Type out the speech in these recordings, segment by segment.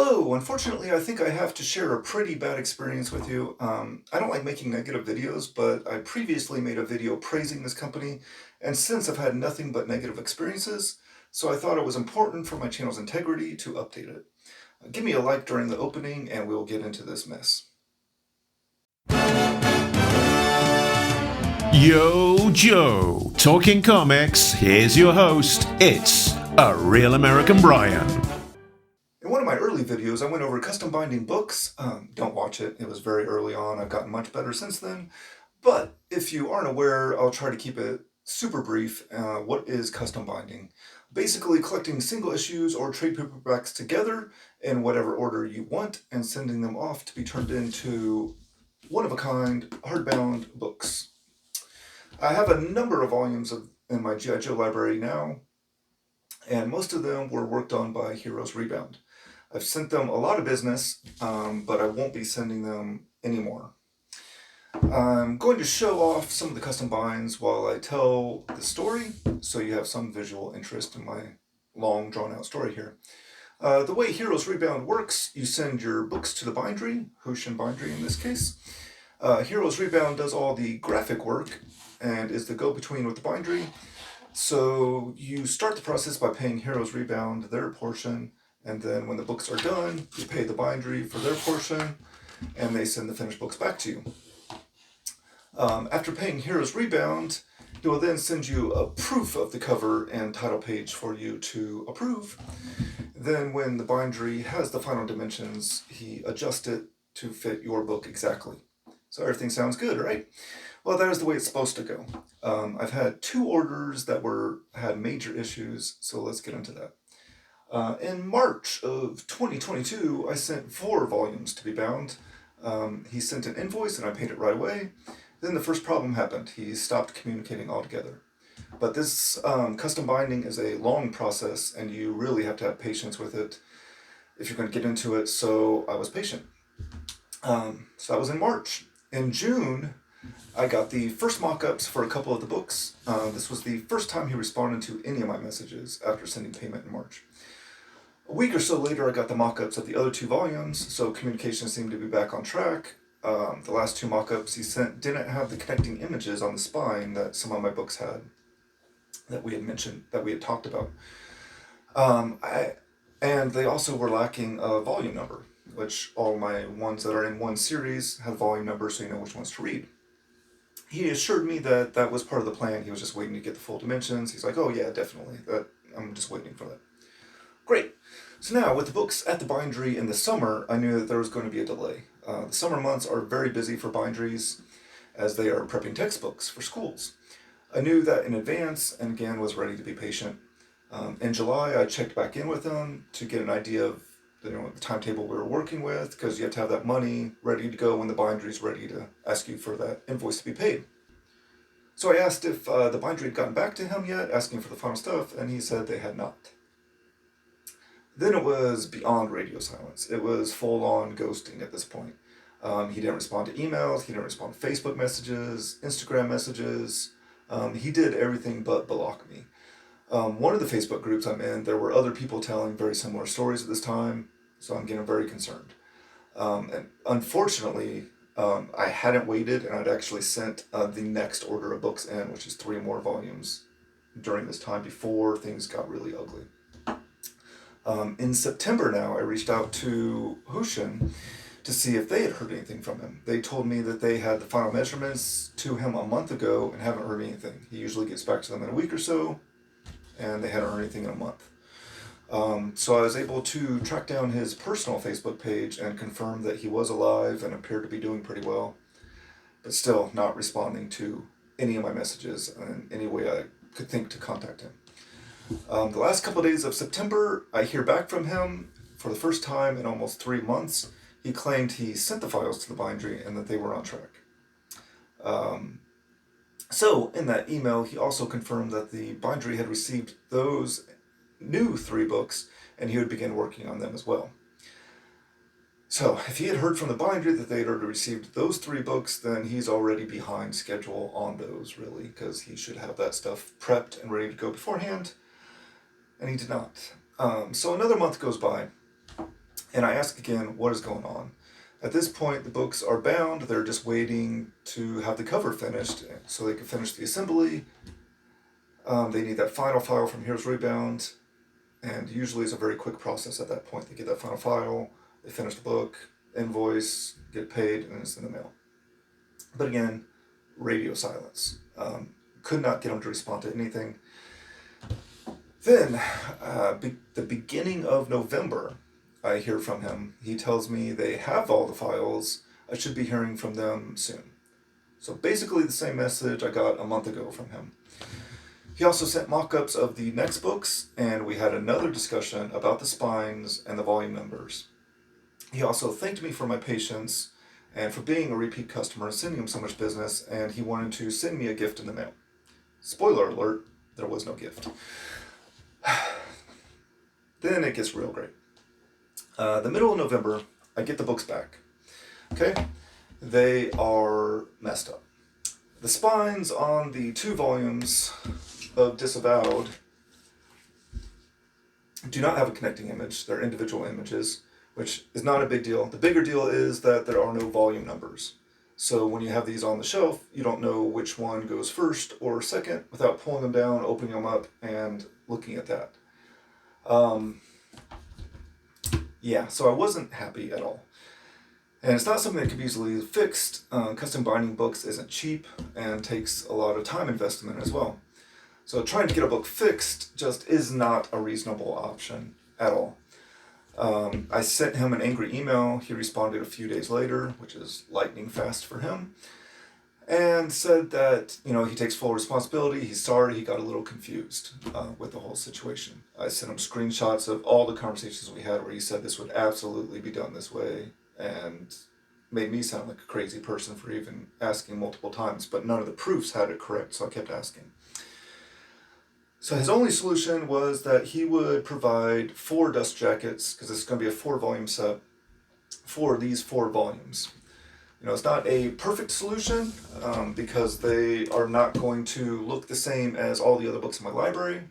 Hello! Unfortunately, I think I have to share a pretty bad experience with you. I don't like making negative videos, but I previously made a video praising this company, and since I've had nothing but negative experiences, so I thought it was important for my channel's integrity to update it. Give me a like during the opening, and we'll get into this mess. Yo, Joe! Talking comics, here's your host. It's A Real American Brian. In one of my early videos, I went over custom binding books. Don't watch it. It was very early on. I've gotten much better since then. But if you aren't aware, I'll try to keep it super brief. What is custom binding? Basically collecting single issues or trade paperbacks together in whatever order you want and sending them off to be turned into one-of-a-kind hardbound books. I have a number of volumes in my gijoe library now, and most of them were worked on by Heroes Rebound. I've sent them a lot of business, but I won't be sending them anymore. I'm going to show off some of the custom binds while I tell the story, so you have some visual interest in my long, drawn-out story here. The way Heroes Rebound works, you send your books to the bindery, Hushin Bindery in this case. Heroes Rebound does all the graphic work and is the go-between with the bindery. So you start the process by paying Heroes Rebound their portion, and then when the books are done, you pay the bindery for their portion, and they send the finished books back to you. After paying Heroes Rebound, he will then send you a proof of the cover and title page for you to approve. Then when the bindery has the final dimensions, he adjusts it to fit your book exactly. So everything sounds good, right? Well, that is the way it's supposed to go. I've had 2 orders that had major issues, so let's get into that. In March of 2022, I sent 4 volumes to be bound. He sent an invoice and I paid it right away. Then the first problem happened. He stopped communicating altogether. But this custom binding is a long process, and you really have to have patience with it if you're going to get into it, so I was patient. So that was in March. In June, I got the first mock-ups for a couple of the books. This was the first time he responded to any of my messages after sending payment in March. A week or so later, I got the mock-ups of the other 2 volumes, so communication seemed to be back on track. The last 2 mock-ups he sent didn't have the connecting images on the spine that some of my books had, that we had mentioned, that we had talked about. And they also were lacking a volume number, which all my ones that are in one series have volume numbers so you know which ones to read. He assured me that that was part of the plan. He was just waiting to get the full dimensions. He's like, oh yeah, definitely. I'm just waiting for that. Great. So now, with the books at the bindery in the summer, I knew that there was going to be a delay. The summer months are very busy for binderies, as they are prepping textbooks for schools. I knew that in advance, and again was ready to be patient. In July, I checked back in with them to get an idea of the timetable we were working with, because you have to have that money ready to go when the bindery is ready to ask you for that invoice to be paid. So I asked if the bindery had gotten back to him yet, asking for the final stuff, and he said they had not. Then it was beyond radio silence. It was full-on ghosting at this point. He didn't respond to emails, he didn't respond to Facebook messages, Instagram messages. He did everything but block me. One of the Facebook groups I'm in, there were other people telling very similar stories at this time, so I'm getting very concerned. And unfortunately, I hadn't waited, and I'd actually sent the next order of books in, which is 3 more volumes during this time before things got really ugly. In September now, I reached out to Hushin to see if they had heard anything from him. They told me that they had the final measurements to him a month ago and haven't heard anything. He usually gets back to them in a week or so, and they hadn't heard anything in a month. So I was able to track down his personal Facebook page and confirm that he was alive and appeared to be doing pretty well, but still not responding to any of my messages in any way I could think to contact him. The last couple of days of September, I hear back from him for the first time in almost 3 months. He claimed he sent the files to the bindery and that they were on track. So in that email, he also confirmed that the bindery had received those new 3 books and he would begin working on them as well. So if he had heard from the bindery that they had already received those 3 books, then he's already behind schedule on those, really, because he should have that stuff prepped and ready to go beforehand, and he did not. So another month goes by, And I ask again, what is going on? At this point, the books are bound. They're just waiting to have the cover finished so they can finish the assembly. They need that final file from Heroes Rebound, and usually it's a very quick process at that point. They get that final file, they finish the book, invoice, get paid, and it's in the mail. But again, radio silence. Could not get them to respond to anything. Then, the beginning of November, I hear from him. He tells me they have all the files. I should be hearing from them soon. So basically the same message I got a month ago from him. He also sent mock-ups of the next books, and we had another discussion about the spines and the volume numbers. He also thanked me for my patience and for being a repeat customer and sending him so much business, and he wanted to send me a gift in the mail. Spoiler alert, there was no gift. Then it gets real great. The middle of November, I get the books back. Okay? They are messed up. The spines on the 2 volumes of Disavowed do not have a connecting image. They're individual images, which is not a big deal. The bigger deal is that there are no volume numbers. So when you have these on the shelf, you don't know which one goes first or second without pulling them down, opening them up, and looking at that. So I wasn't happy at all. And it's not something that can be easily fixed. Custom binding books isn't cheap and takes a lot of time investment as well. So trying to get a book fixed just is not a reasonable option at all. I sent him an angry email. He responded a few days later, which is lightning fast for him, and said that, he takes full responsibility. He's sorry he got a little confused with the whole situation. I sent him screenshots of all the conversations we had where he said this would absolutely be done this way, and made me sound like a crazy person for even asking multiple times, but none of the proofs had it correct, so I kept asking. So his only solution was that he would provide 4 dust jackets, because it's going to be a 4-volume set, for these 4 volumes. It's not a perfect solution, because they are not going to look the same as all the other books in my library,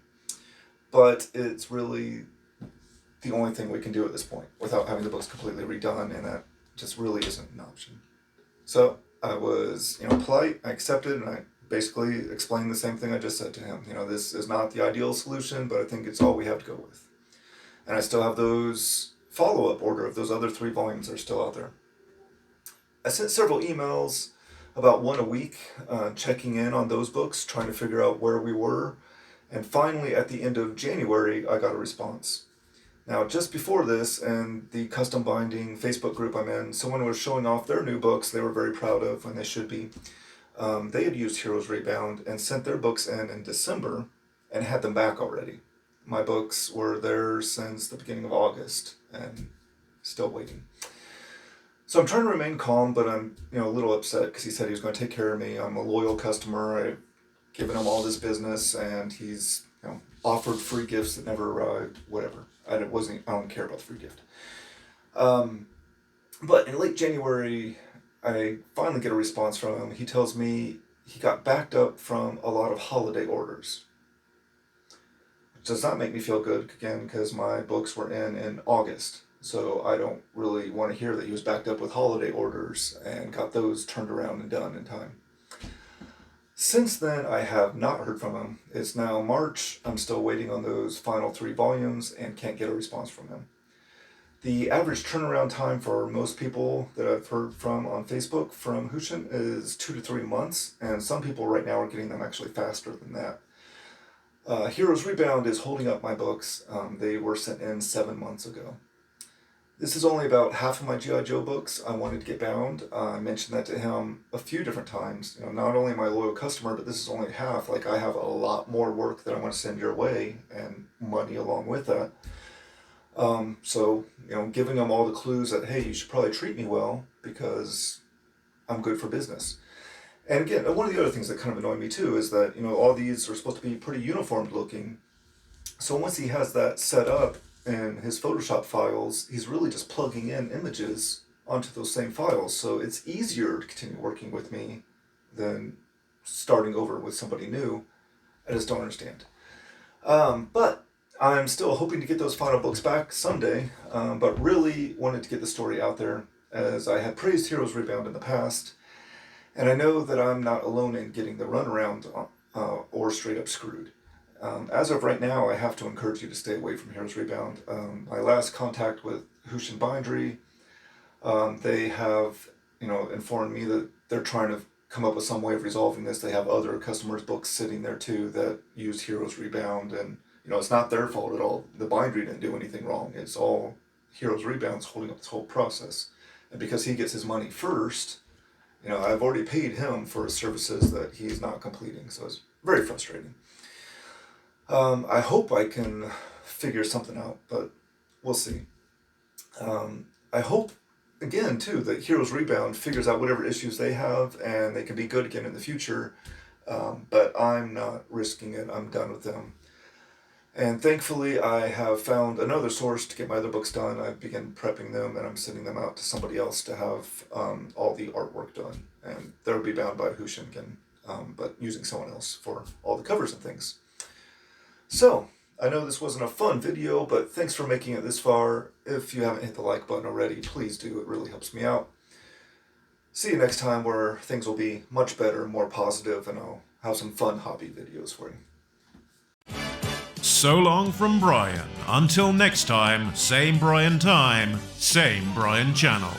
but it's really the only thing we can do at this point without having the books completely redone, and that just really isn't an option. So I was, polite. I accepted, and I basically explained the same thing I just said to him. This is not the ideal solution, but I think it's all we have to go with. And I still have those follow-up order of those other 3 volumes that are still out there. I sent several emails, about 1 a week, checking in on those books, trying to figure out where we were. And finally, at the end of January, I got a response. Now, just before this, in the custom binding Facebook group I'm in, someone was showing off their new books they were very proud of, and they should be. They had used Heroes Rebound and sent their books in December and had them back already. My books were there since the beginning of August and still waiting. So I'm trying to remain calm, but I'm a little upset because he said he was going to take care of me. I'm a loyal customer. I've given him all this business, and he's offered free gifts that never arrived. Whatever. I don't care about the free gift. But in late January, I finally get a response from him. He tells me he got backed up from a lot of holiday orders. Which does not make me feel good, again, because my books were in August. So I don't really want to hear that he was backed up with holiday orders and got those turned around and done in time. Since then, I have not heard from him. It's now March. I'm still waiting on those final 3 volumes and can't get a response from him. The average turnaround time for most people that I've heard from on Facebook from Hushin is 2 to 3 months, and some people right now are getting them actually faster than that. Heroes Rebound is holding up my books. They were sent in 7 months ago. This is only about half of my gijoe books I wanted to get bound. I mentioned that to him a few different times. Not only am I a loyal customer, but this is only half. I have a lot more work that I want to send your way, and money along with that. So giving them all the clues that, hey, you should probably treat me well because I'm good for business. And again, one of the other things that kind of annoyed me too is that, all these are supposed to be pretty uniformed looking. So once he has that set up in his Photoshop files, he's really just plugging in images onto those same files. So it's easier to continue working with me than starting over with somebody new. I just don't understand. But I'm still hoping to get those final books back someday, but really wanted to get the story out there, as I had praised Heroes Rebound in the past, and I know that I'm not alone in getting the runaround or straight up screwed. As of right now, I have to encourage you to stay away from Heroes Rebound. My last contact with Hushin Bindery, they have, informed me that they're trying to come up with some way of resolving this. They have other customers' books sitting there too that use Heroes Rebound, and it's not their fault at all. The bindery didn't do anything wrong. It's all Heroes Rebound's holding up this whole process, and because he gets his money first, I've already paid him for services that he's not completing. So it's very frustrating. I hope I can figure something out, but we'll see. I hope, again, too, that Heroes Rebound figures out whatever issues they have and they can be good again in the future. But I'm not risking it. I'm done with them. And thankfully, I have found another source to get my other books done. I've begun prepping them, and I'm sending them out to somebody else to have all the artwork done. And they'll be bound by Hushinken, but using someone else for all the covers and things. So, I know this wasn't a fun video, but thanks for making it this far. If you haven't hit the like button already, please do. It really helps me out. See you next time, where things will be much better, more positive, and I'll have some fun hobby videos for you. So long from Brian. Until next time, same Brian time, same Brian channel.